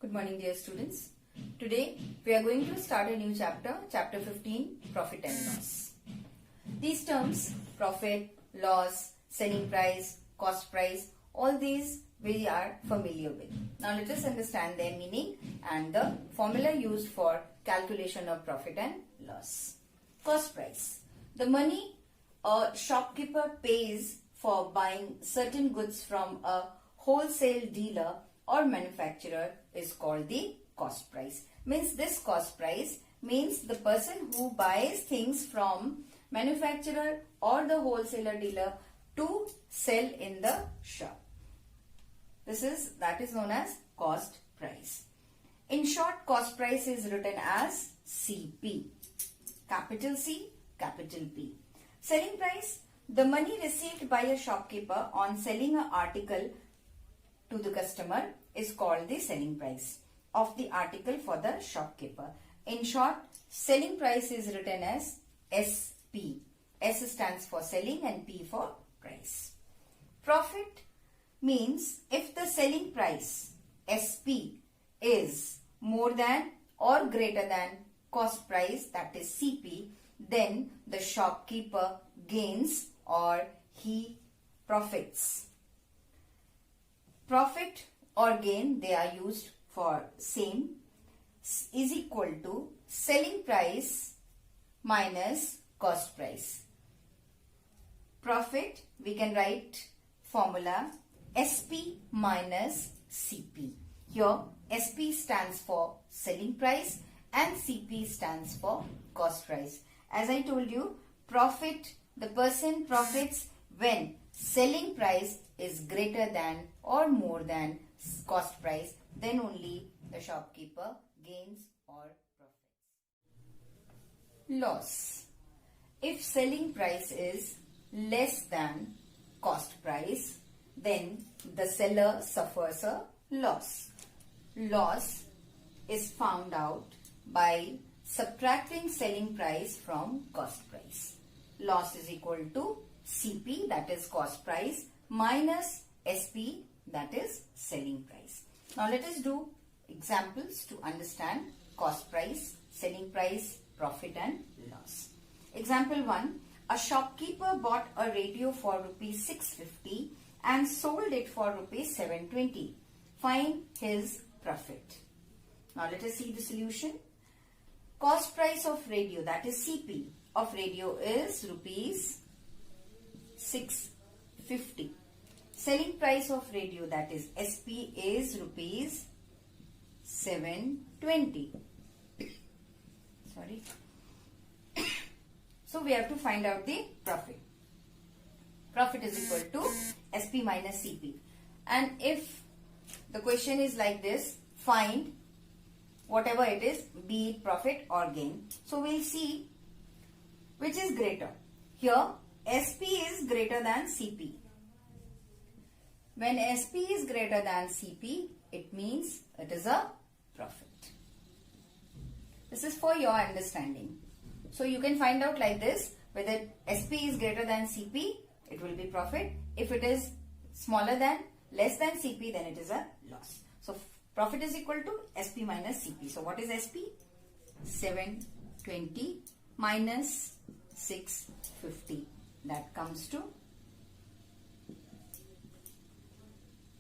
Good morning, dear students. Today we are going to start a new chapter, chapter 15, profit and loss. These terms, profit, loss, selling price, cost price, all these we are familiar with. Now let us understand their meaning and the formula used for calculation of profit and loss. Cost price. The money a shopkeeper pays for buying certain goods from a wholesale dealer or manufacturer is called the cost price. Means this cost price means the person who buys things from manufacturer or the wholesaler dealer to sell in the shop. That is known as cost price. In short, cost price is written as CP. Capital C, capital P. Selling price. The money received by a shopkeeper on selling an article to the customer is called the selling price of the article for the shopkeeper. In short, selling price is written as SP. S stands for selling and P for price. Profit means if the selling price SP is more than or greater than cost price, that is CP, then the shopkeeper gains or he profits. Profit or gain, they are used for same, is equal to selling price minus cost price. Profit, we can write formula SP minus CP. Here SP stands for selling price and CP stands for cost price. As I told you, profit, the person profits when selling price is greater than or more than cost price, then only the shopkeeper gains or profits. Loss. If selling price is less than cost price, then the seller suffers a loss. Loss is found out by subtracting selling price from cost price. Loss is equal to CP, that is cost price, minus SP, that is selling price. Now let us do examples to understand cost price, selling price, profit and loss. Example 1. A shopkeeper bought a radio for rupees 650 and sold it for rupees 720. Find his profit. Now let us see the solution. Cost price of radio, that is CP, of radio is rupees 650. Selling price of radio, that is SP, is rupees 720. Sorry. So we have to find out the profit. Profit is equal to SP minus CP. And if the question is like this, find whatever it is, be it profit or gain. So we'll see which is greater. Here SP is greater than CP. When SP is greater than CP, it means it is a profit. This is for your understanding. So you can find out like this, whether SP is greater than CP, it will be profit. If it is smaller than, less than CP, then it is a loss. So profit is equal to SP minus CP. So what is SP? 720 minus 650. That comes to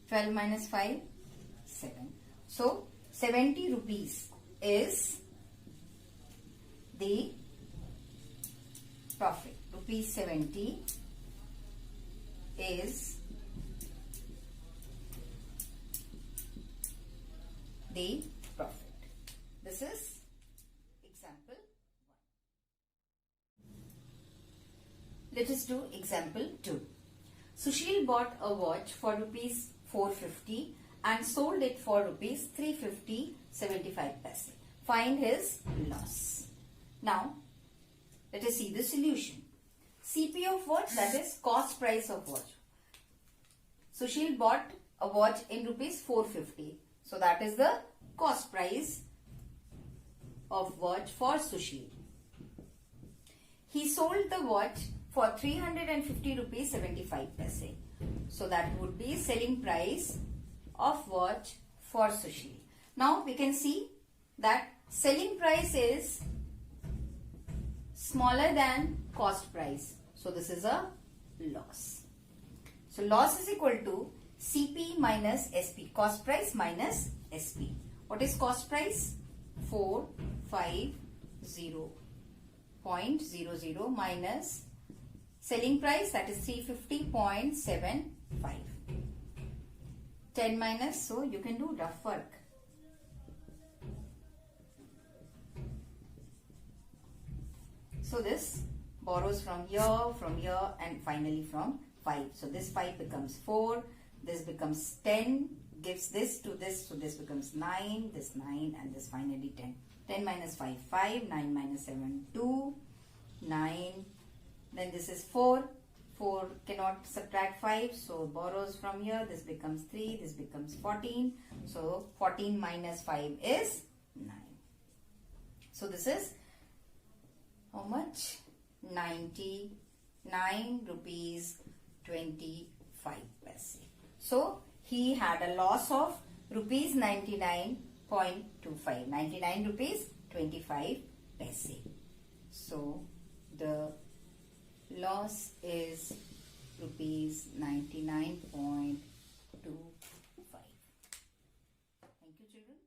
12 minus 5, 7. So 70 rupees is the profit. Rupees 70 is the profit. This is example 1. Let us do example 2. Sushil bought a watch for rupees 450 and sold it for rupees 350.75 paise. Find his loss. Now, let us see the solution. CP of watch, that is cost price of watch. Sushil bought a watch in rupees 450. So that is the cost price of watch for Sushil. He sold the watch for 350 rupees 75 paise. So that would be selling price of watch for Sushil. Now we can see that selling price is smaller than cost price. So this is a loss. So loss is equal to CP minus SP. Cost price minus SP. What is cost price? 450.00 minus selling price, that is 350.75. 10 minus, so you can do rough work. So this borrows from here, and finally from 5. So this 5 becomes 4, this becomes 10, gives this to this, so this becomes 9, this 9, and this finally 10. 10 minus 5, 5, 9 minus 7, 2, 9, then this is 4. 4 cannot subtract 5, so borrows from here, this becomes 3, this becomes 14. So 14 minus 5 is 9. So this is how much? 99 rupees 25 paise. So he had a loss of rupees 99.25. 99 rupees 25 paise. So the loss is rupees 99.25. Thank you, children.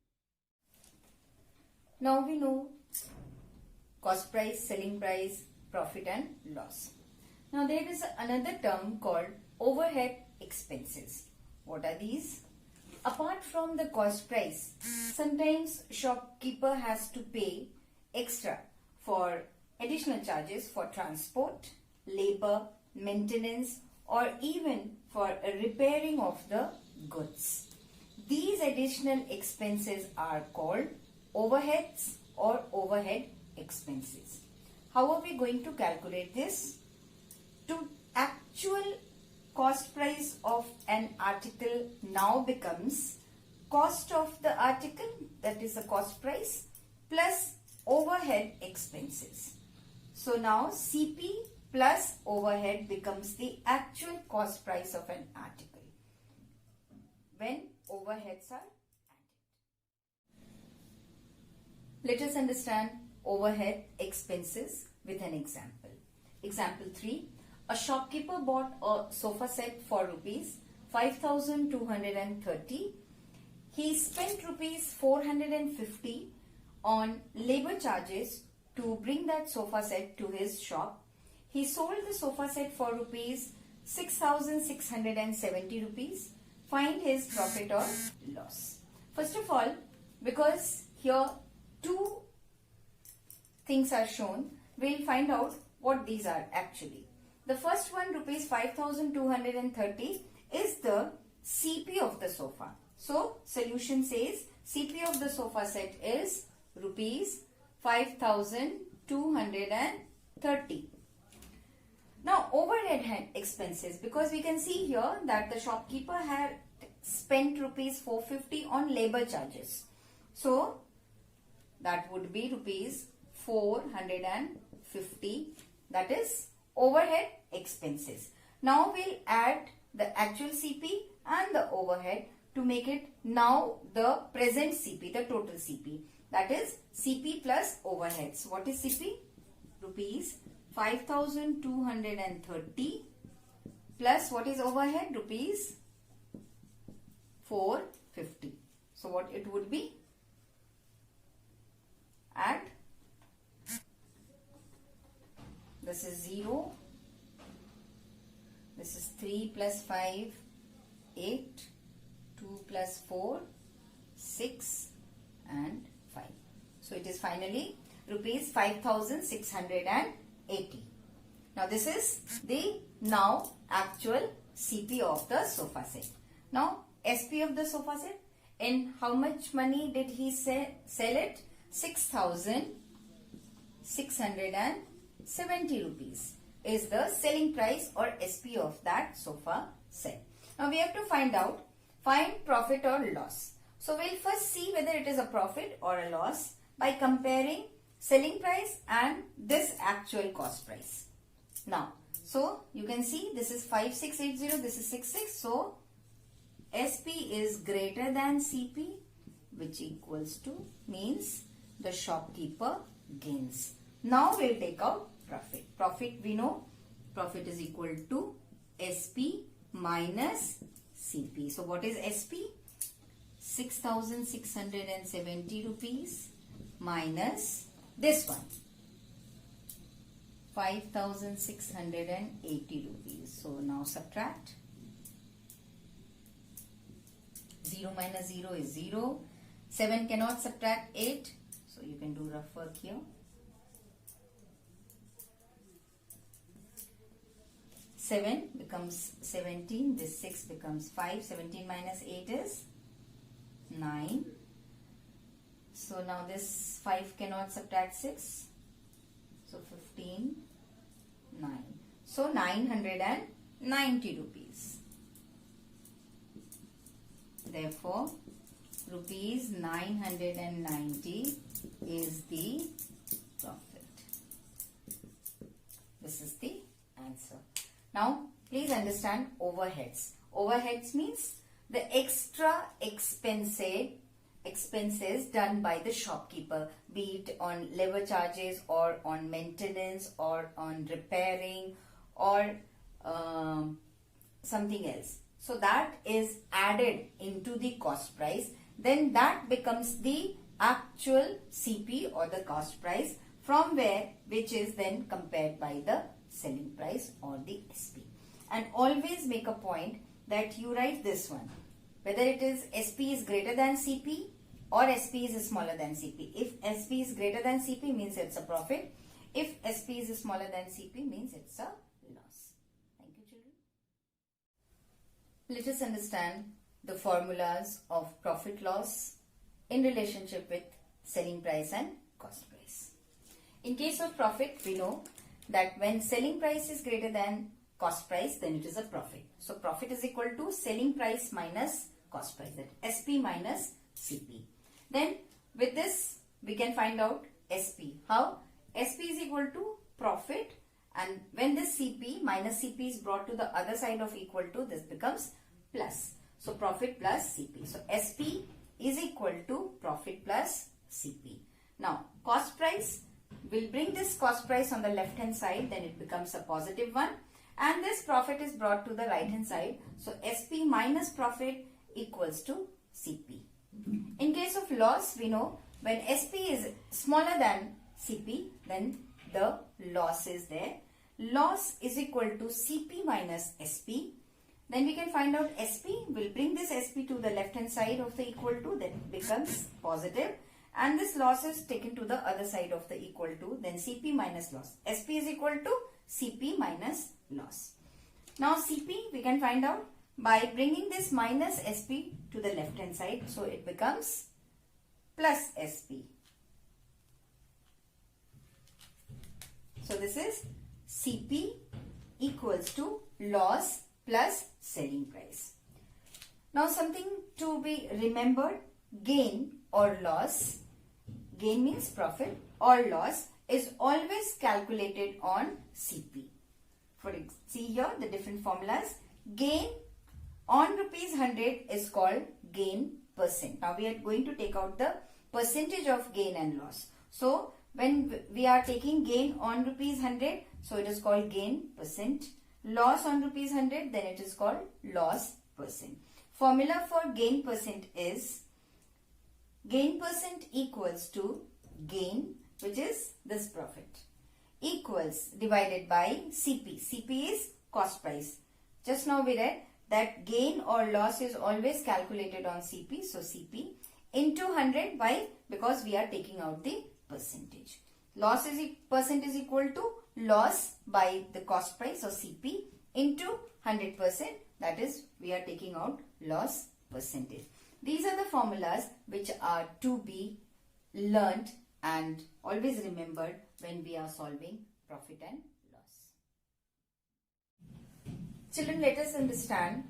Now we know cost price, selling price, profit and loss. Now there is another term called overhead expenses. What are these? Apart from the cost price, sometimes shopkeeper has to pay extra for additional charges for transport, labor, maintenance, or even for repairing of the goods. These additional expenses are called overheads or overhead expenses. How are we going to calculate this? To actual cost price of an article now becomes cost of the article, that is the cost price, plus overhead expenses. So now CP plus overhead becomes the actual cost price of an article when overheads are added. Let us understand overhead expenses with an example. Example 3. A shopkeeper bought a sofa set for rupees 5,230. He spent rupees 450 on labor charges to bring that sofa set to his shop. He sold the sofa set for rupees 6,670 rupees. Find his profit or loss. First of all, because here two things are shown, we'll find out what these are actually. The first one, rupees 5,230, is the CP of the sofa. So solution says CP of the sofa set is rupees 5,230. Now overhead expenses, because we can see here that the shopkeeper had spent rupees 450 on labor charges. So that would be rupees 450, that is overhead expenses. Now we'll add the actual CP and the overhead to make it now the present CP, the total CP. That is CP plus overheads. What is CP? Rupees 5,230 plus what is overhead? Rupees 450. So what it would be? Add. This is 0. This is 3 plus 5, 8. 2 plus 4, 6 and 5. So it is finally rupees 5,680. Now this is the now actual CP of the sofa set. Now SP of the sofa set, in how much money did he sell it? 6,670 rupees is the selling price or SP of that sofa set. Now we have to find profit or loss. So we'll first see whether it is a profit or a loss by comparing selling price and this actual cost price. Now, so you can see this is 5680, this is 66. So SP is greater than CP which equals to means the shopkeeper gains. Now we'll take out profit. Profit, we know profit is equal to SP minus CP. So what is SP? 6,670 rupees minus this one, 5,680 rupees. So now subtract. 0 minus 0 is 0. 7 cannot subtract 8. So you can do rough work here. 7 becomes 17. This 6 becomes 5. 17 minus 8 is 9. So now this 5 cannot subtract 6. So 15, 9. So 990 rupees. Therefore, rupees 990 is the profit. This is the answer. Now, please understand overheads. Overheads means the extra expenses done by the shopkeeper, be it on labor charges or on maintenance or on repairing or something else. So that is added into the cost price. Then that becomes the actual CP or the cost price, from which is then compared by the selling price or the SP. And always make a point that you write this one, whether it is SP is greater than CP or SP is smaller than CP. If SP is greater than CP means it's a profit. If SP is smaller than CP means it's a loss. Thank you, children. Let us understand the formulas of profit loss in relationship with selling price and cost price. In case of profit, we know that when selling price is greater than cost price, then it is a profit. So profit is equal to selling price minus cost price, that SP minus CP. Then with this we can find out SP. How? SP is equal to profit, and when this CP minus CP is brought to the other side of equal to, this becomes plus. So profit plus CP. So SP is equal to profit plus CP. Now cost price, we'll bring this cost price on the left hand side, then it becomes a positive one, and this profit is brought to the right hand side. So SP minus profit equals to CP. In case of loss, we know when SP is smaller than CP, then the loss is there. Loss is equal to CP minus SP. Then we can find out SP. We'll bring this SP to the left hand side of the equal to, that becomes positive, and this loss is taken to the other side of the equal to, then CP minus loss. SP is equal to CP minus loss. Now CP we can find out by bringing this minus SP to the left hand side, so it becomes plus SP. So this is CP equals to loss plus selling price. Now something to be remembered, gain or loss, gain means profit, or loss is always calculated on CP. See here the different formulas. Gain on rupees 100 is called gain percent. Now we are going to take out the percentage of gain and loss. So when we are taking gain on rupees 100, so it is called gain percent. Loss on rupees 100, then it is called loss percent. Formula for gain percent is gain percent equals to gain, which is this profit, equals divided by CP. CP is cost price. Just now we read that gain or loss is always calculated on CP. So CP into 100 by, because we are taking out the percentage. Loss is percent is equal to loss by the cost price, or CP, into 100%. That is, we are taking out loss percentage. These are the formulas which are to be learnt and always remembered when we are solving profit and loss. Children, let us understand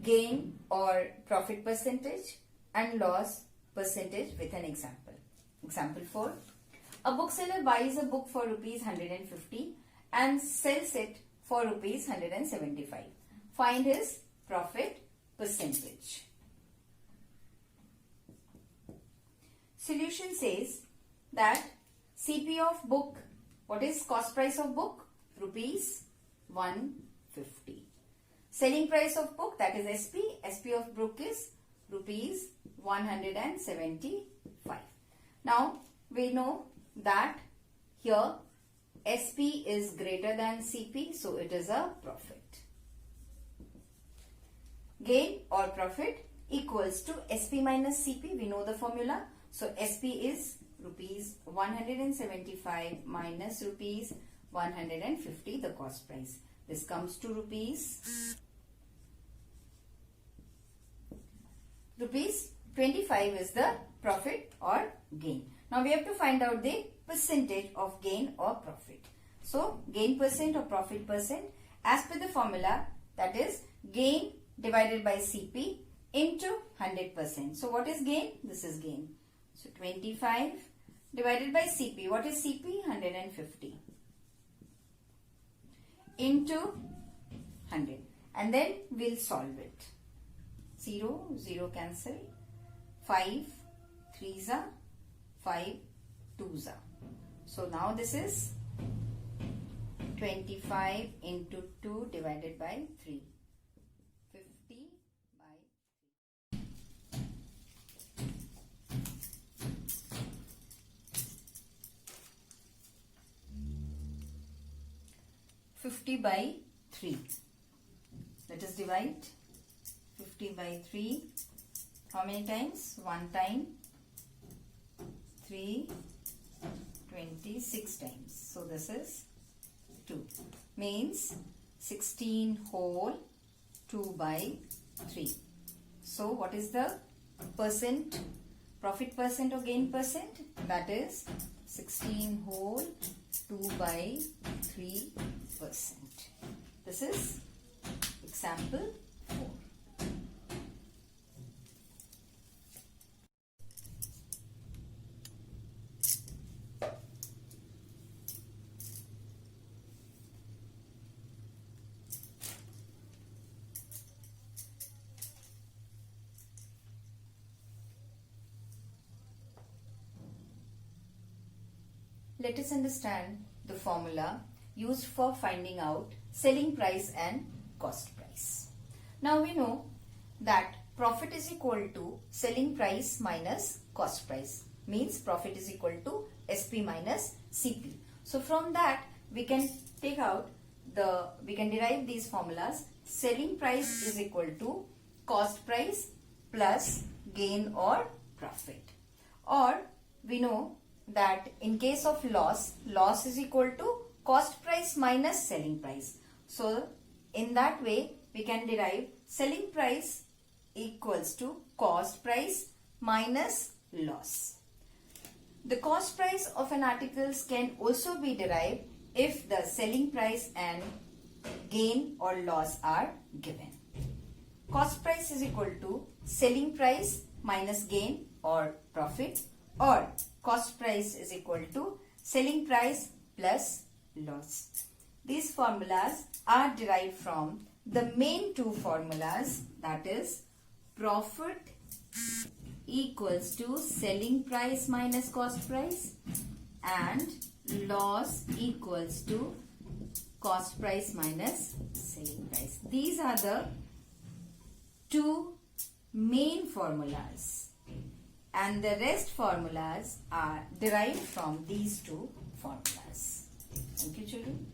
gain or profit percentage and loss percentage with an example. Example 4. A bookseller buys a book for rupees 150 and sells it for rupees 175. Find his profit percentage. Solution says that CP of book, what is cost price of book? Rupees 150. Selling price of book, that is SP. SP of book is rupees 175. Now we know that here SP is greater than CP, so it is a profit. Gain or profit equals to SP minus CP. We know the formula. So SP is rupees 175 minus rupees 150, the cost price. This comes to rupees 25 is the profit or gain. Now we have to find out the percentage of gain or profit. So gain percent or profit percent, as per the formula, that is gain divided by CP into 100%. So what is gain? This is gain. So 25 divided by CP. What is CP? 150 into 100. And then we'll solve it. 0, 0 cancel. 5, 3s are 5, 2s are. So now this is 25 into 2 divided by 3. 50 by 50 by 3. Let us divide 50 by 3. How many times? 1 time. 3, 26 times. So this is 2. Means 16 whole 2 by 3. So what is the percent? Profit percent or gain percent? That is 16 whole 2 by 3%. This is example 4. Let us understand the formula used for finding out selling price and cost price. Now we know that profit is equal to selling price minus cost price. Means profit is equal to SP minus CP. So from that we can derive these formulas. Selling price is equal to cost price plus gain or profit. Or we know that in case of loss is equal to cost price minus selling price. So in that way we can derive selling price equals to cost price minus loss. The cost price of an article can also be derived if the selling price and gain or loss are given. Cost price is equal to selling price minus gain or profit, or cost price is equal to selling price plus loss. These formulas are derived from the main two formulas, that is profit equals to selling price minus cost price and loss equals to cost price minus selling price. These are the two main formulas, and the rest formulas are derived from these two formulas. Thank you, children.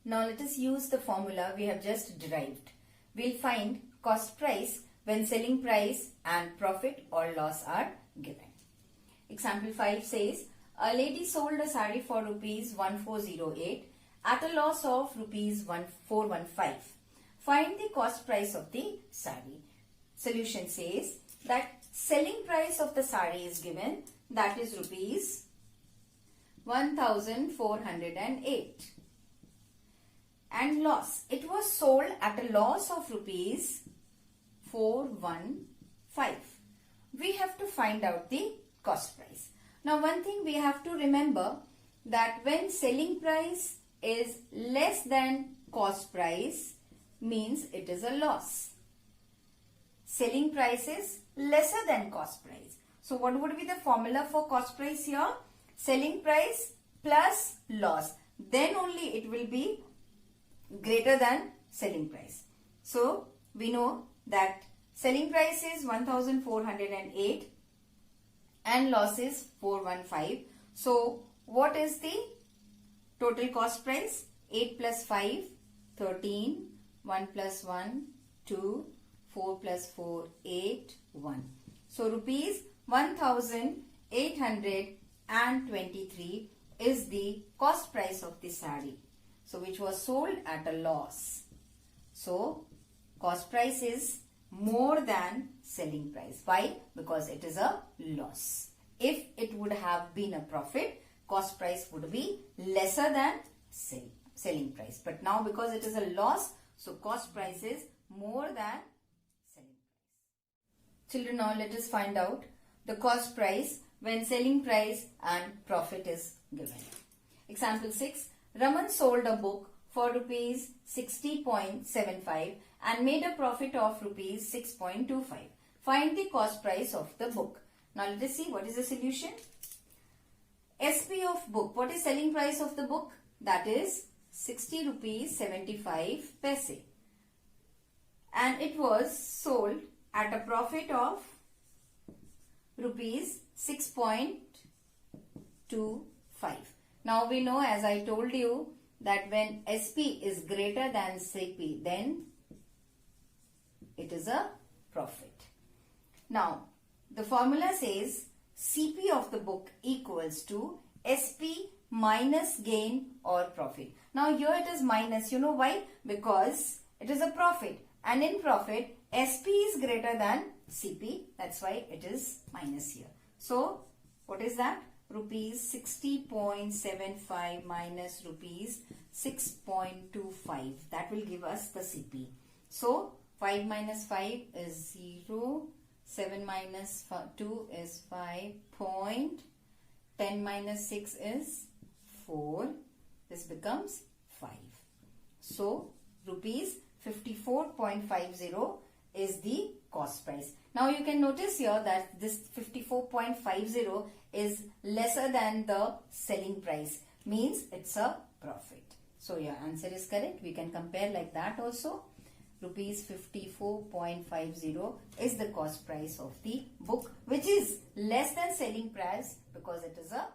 Now let us use the formula we have just derived. We'll find cost price when selling price and profit or loss are given. Example 5 says, a lady sold a sari for rupees 1408 at a loss of rupees 1415. Find the cost price of the sari. Solution says that selling price of the sari is given, that is rupees 1408. And loss, it was sold at a loss of rupees 415. We have to find out the cost price. Now one thing we have to remember, that when selling price is less than cost price, means it is a loss. selling price is lesser than cost price. So what would be the formula for cost price here? Selling price plus loss. Then only it will be greater than selling price. So we know that selling price is 1408 and loss is 415. So what is the total cost price? 8 plus 5, 13, 1 plus 1, 2, 4 plus 4, 8, 1. So rupees 1823 is the cost price of the sari. So which was sold at a loss. So cost price is more than selling price. Why? Because it is a loss. If it would have been a profit, cost price would be lesser than selling price. But now because it is a loss, so cost price is more than selling price. Children, now let us find out the cost price when selling price and profit is given. Example 6. Raman sold a book for rupees 60.75 and made a profit of rupees 6.25. Find the cost price of the book. Now let us see what is the solution. SP of book. What is selling price of the book? That is 60 rupees 75 paise. And it was sold at a profit of rupees 6.25. Now we know, as I told you, that when SP is greater than CP, then it is a profit. Now the formula says CP of the book equals to SP minus gain or profit. Now here it is minus. You know why? Because it is a profit, and in profit SP is greater than CP. That's why it is minus here. So what is that? Rupees 60.75 minus rupees 6.25. That will give us the CP. So 5 minus 5 is 0. 7 minus 2 is 5. 10 minus 6 is 4. This becomes 5. So rupees 54.50 is the cost price. Now you can notice here that this 54.50 is lesser than the selling price. Means it's a profit. So your answer is correct. We can compare like that also. Rupees 54.50 is the cost price of the book, which is less than selling price because it is a